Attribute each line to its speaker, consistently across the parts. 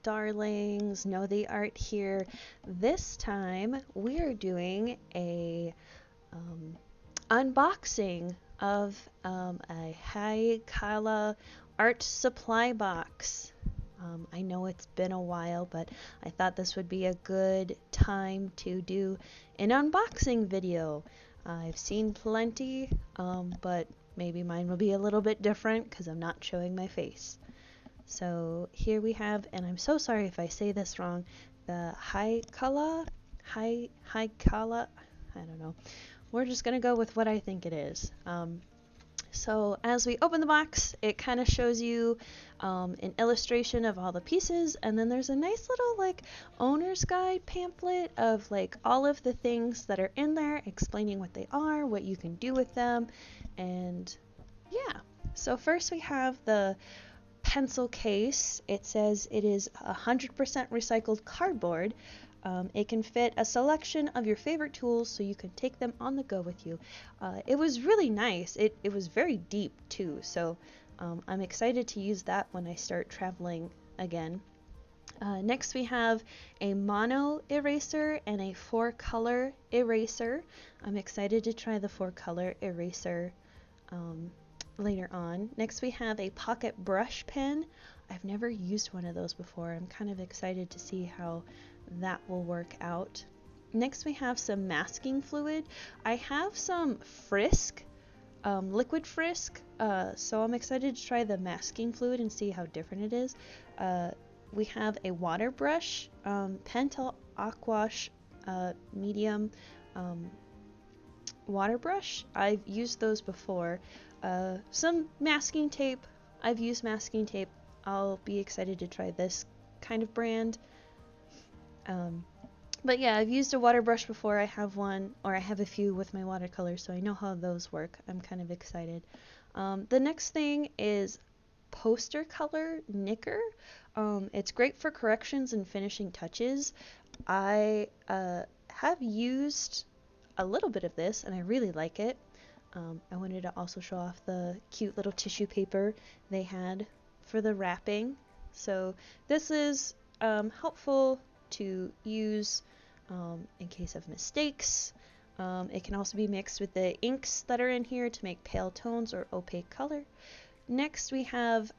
Speaker 1: darlings, know the art here. This time we are doing a unboxing of a Heikala art supply box. I know it's been a while, but I thought this would be a good time to do an unboxing video. I've seen plenty, but maybe mine will be a little bit different because I'm not showing my face. So here we have, and I'm so sorry if I say this wrong, the Heikala, Heikala, I don't know. We're just gonna go with what I think it is. So as we open the box, it kind of shows you an illustration of all the pieces, and then there's a nice little like owner's guide pamphlet of like all of the things that are in there, explaining what they are, what you can do with them, and yeah. So first we have the pencil case. It says it is 100% recycled cardboard. It can fit a selection of your favorite tools so you can take them on the go with you. It was really nice. It was very deep too, so I'm excited to use that when I start traveling again. Next we have a mono eraser and a 4-color eraser. I'm excited to try the 4-color eraser later on. Next we have a pocket brush pen. I've never used one of those before. I'm kind of excited to see how that will work out. Next we have some masking fluid. I have some Frisk, liquid Frisk, so I'm excited to try the masking fluid and see how different it is. We have a water brush, Pentel Aquash medium water brush. I've used those before. Some masking tape. I've used masking tape. I'll be excited to try this kind of brand. But yeah, I've used a water brush before. I have one, or I have a few with my watercolors, so I know how those work. I'm kind of excited. The next thing is poster color knicker. It's great for corrections and finishing touches. I have used a little bit of this, and I really like it. I wanted to also show off the cute little tissue paper they had for the wrapping. So this is helpful to use in case of mistakes. It can also be mixed with the inks that are in here to make pale tones or opaque color. Next we have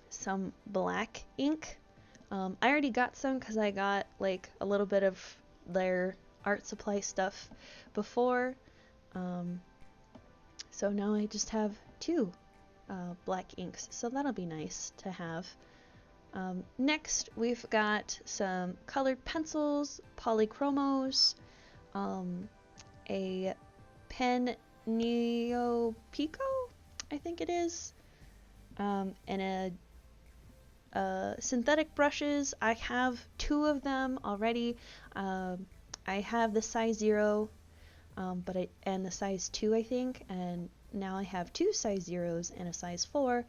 Speaker 1: some black ink. I already got some because I got like a little bit of their art supply stuff before. So now I just have 2 black inks, so that'll be nice to have. Next, we've got some colored pencils, polychromos, a pen Neo Pico, I think it is, and synthetic brushes. I have 2 of them already. I have the size 0, and the size 2, I think, and now I have 2 size 0s and a size 4.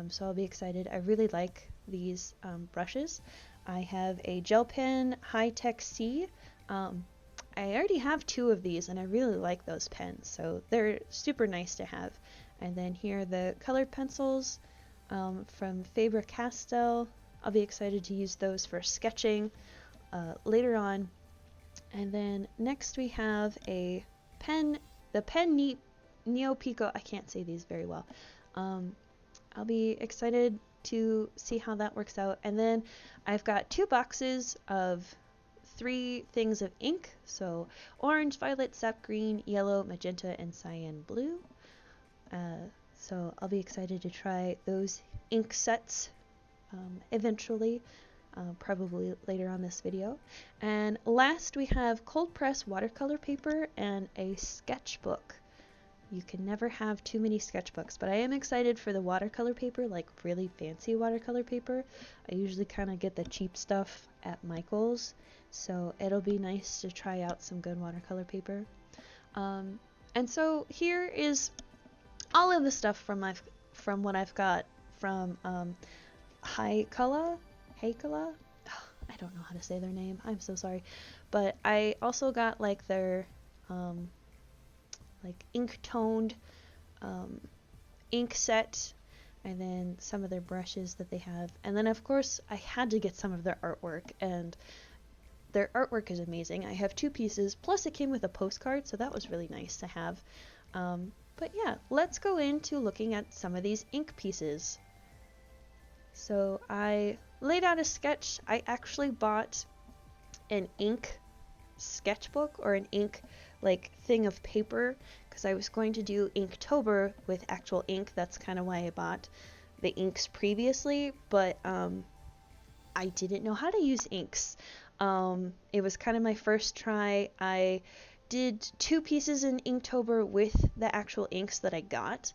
Speaker 1: So I'll be excited. I really like these brushes. I have a gel pen High Tech C. I already have 2 of these and I really like those pens, so they're super nice to have. And then here are the colored pencils from Faber-Castell. I'll be excited to use those for sketching later on. And then next we have a pen, the pen Neo Pico. I can't say these very well. I'll be excited to see how that works out. And then I've got 2 boxes of 3 things of ink. So orange, violet, sap green, yellow, magenta, and cyan blue. So I'll be excited to try those ink sets eventually, probably later on this video. And last we have cold press watercolor paper and a sketchbook. You can never have too many sketchbooks, but I am excited for the watercolor paper, like really fancy watercolor paper. I usually kind of get the cheap stuff at Michael's, so it'll be nice to try out some good watercolor paper. And so here is all of the stuff from what I've got from Heikala. I don't know how to say their name. I'm so sorry, but I also got like their like ink toned ink set. and then some of their brushes that they have. And then of course I had to get some of their artwork, and their artwork is amazing. I have 2 pieces, plus it came with a postcard, so that was really nice to have. But yeah, let's go into looking at some of these ink pieces. So I laid out a sketch. I actually bought an ink sketchbook, or an ink like thing of paper, because I was going to do Inktober with actual ink. That's kind of why I bought the inks previously, but I didn't know how to use inks. It was kind of my first try. I did 2 pieces in Inktober with the actual inks that I got,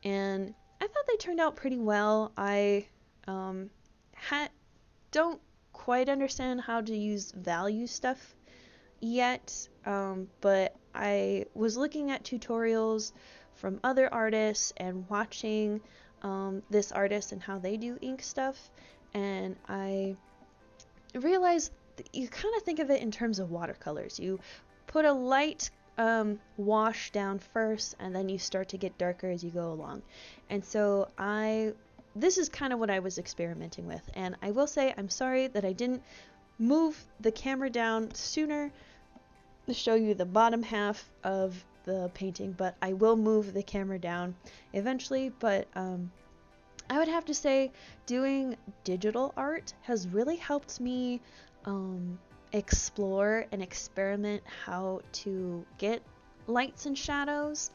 Speaker 1: and I thought they turned out pretty well. I don't quite understand how to use value stuff yet, but I was looking at tutorials from other artists and watching this artist and how they do ink stuff, and I realized that you kind of think of it in terms of watercolors. You put a light wash down first, and then you start to get darker as you go along. And so this is kind of what I was experimenting with, and I will say I'm sorry that I didn't move the camera down sooner to show you the bottom half of the painting, but I will move the camera down eventually. But I would have to say doing digital art has really helped me explore and experiment how to get lights and shadows,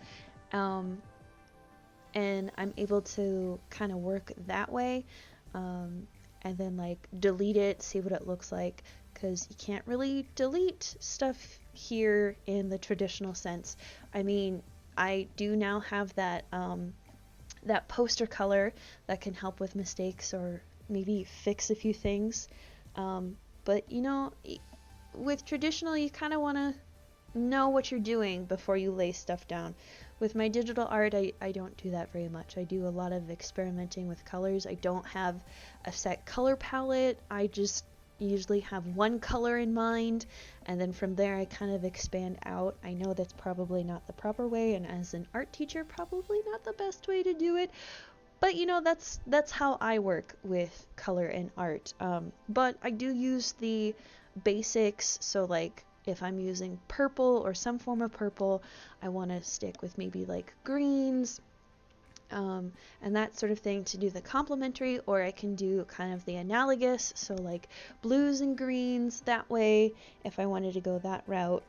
Speaker 1: and I'm able to kind of work that way, and then like delete it, see what it looks like, because you can't really delete stuff here in the traditional sense. I mean, I do now have that that poster color that can help with mistakes or maybe fix a few things, but you know, with traditional you kind of want to know what you're doing before you lay stuff down. With my digital art, I don't do that very much. I do a lot of experimenting with colors. I don't have a set color palette. I just usually have one color in mind, and then from there I kind of expand out. I know that's probably not the proper way, and as an art teacher, probably not the best way to do it, but you know, that's how I work with color and art. But I do use the basics, so like if I'm using purple or some form of purple, I want to stick with maybe like greens, and that sort of thing to do the complementary, or I can do kind of the analogous, so like blues and greens that way if I wanted to go that route.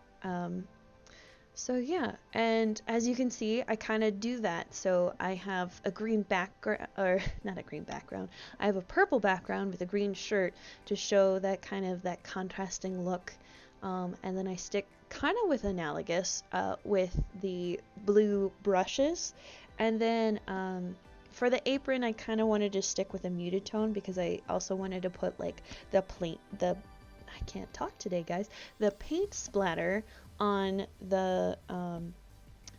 Speaker 1: So yeah, and as you can see, I kind of do that. So I have a green background, or not a green background, I have a purple background with a green shirt to show that kind of that contrasting look. And then I stick kind of with analogous with the blue brushes. And then for the apron, I kind of wanted to stick with a muted tone because I also wanted to put like I can't talk today, guys, the paint splatter on the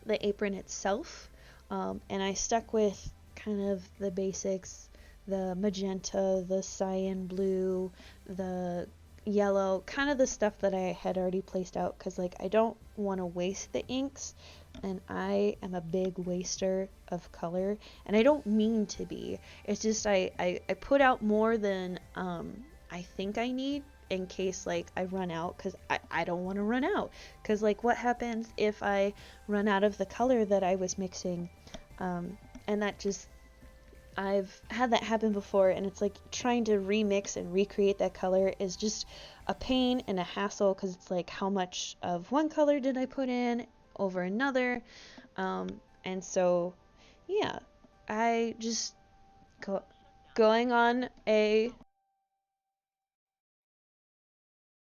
Speaker 1: apron itself. And I stuck with kind of the basics, the magenta, the cyan blue, the yellow, kind of the stuff that I had already placed out, because like I don't want to waste the inks, and I am a big waster of color, and I don't mean to be. It's just I put out more than I think I need, in case like I run out, because I don't want to run out, because like what happens if I run out of the color that I was mixing, and that just, I've had that happen before, and it's like trying to remix and recreate that color is just a pain and a hassle, because it's like how much of one color did I put in over another, and so yeah, I just going on a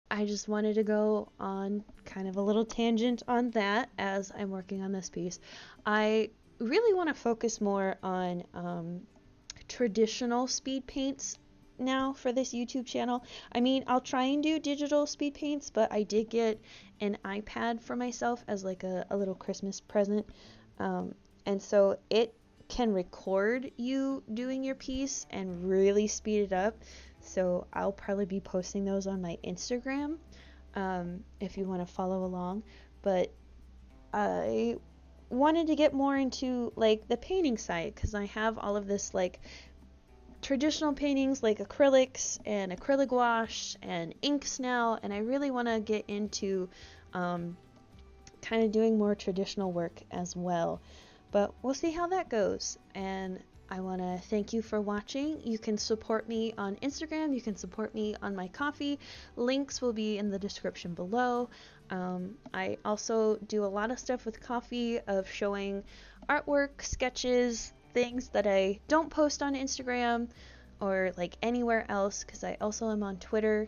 Speaker 1: I just wanted to go on kind of a little tangent on that as I'm working on this piece. I really want to focus more on traditional speed paints now for this YouTube channel. I mean, I'll try and do digital speed paints, but I did get an iPad for myself as like a little Christmas present. And so it can record you doing your piece and really speed it up. So I'll probably be posting those on my Instagram, if you want to follow along. But I wanted to get more into like the painting side, because I have all of this like traditional paintings like acrylics and acrylic wash and inks now, and I really want to get into kind of doing more traditional work as well. But we'll see how that goes. And I want to thank you for watching. You can support me on Instagram. You can support me on my Ko-fi. Links will be in the description below. I also do a lot of stuff with Ko-fi of showing artwork, sketches, things that I don't post on Instagram or like anywhere else, because I also am on Twitter.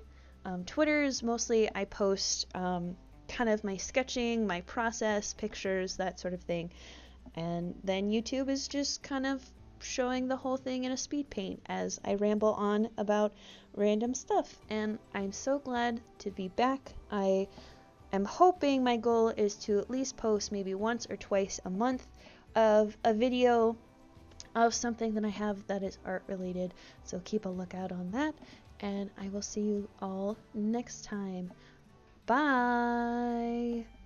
Speaker 1: Twitter is mostly I post kind of my sketching, my process, pictures, that sort of thing. And then YouTube is just kind of showing the whole thing in a speed paint as I ramble on about random stuff. And I'm so glad to be back. I am hoping my goal is to at least post maybe once or twice a month of a video of something that I have that is art related. So keep a lookout on that. And I will see you all next time. Bye!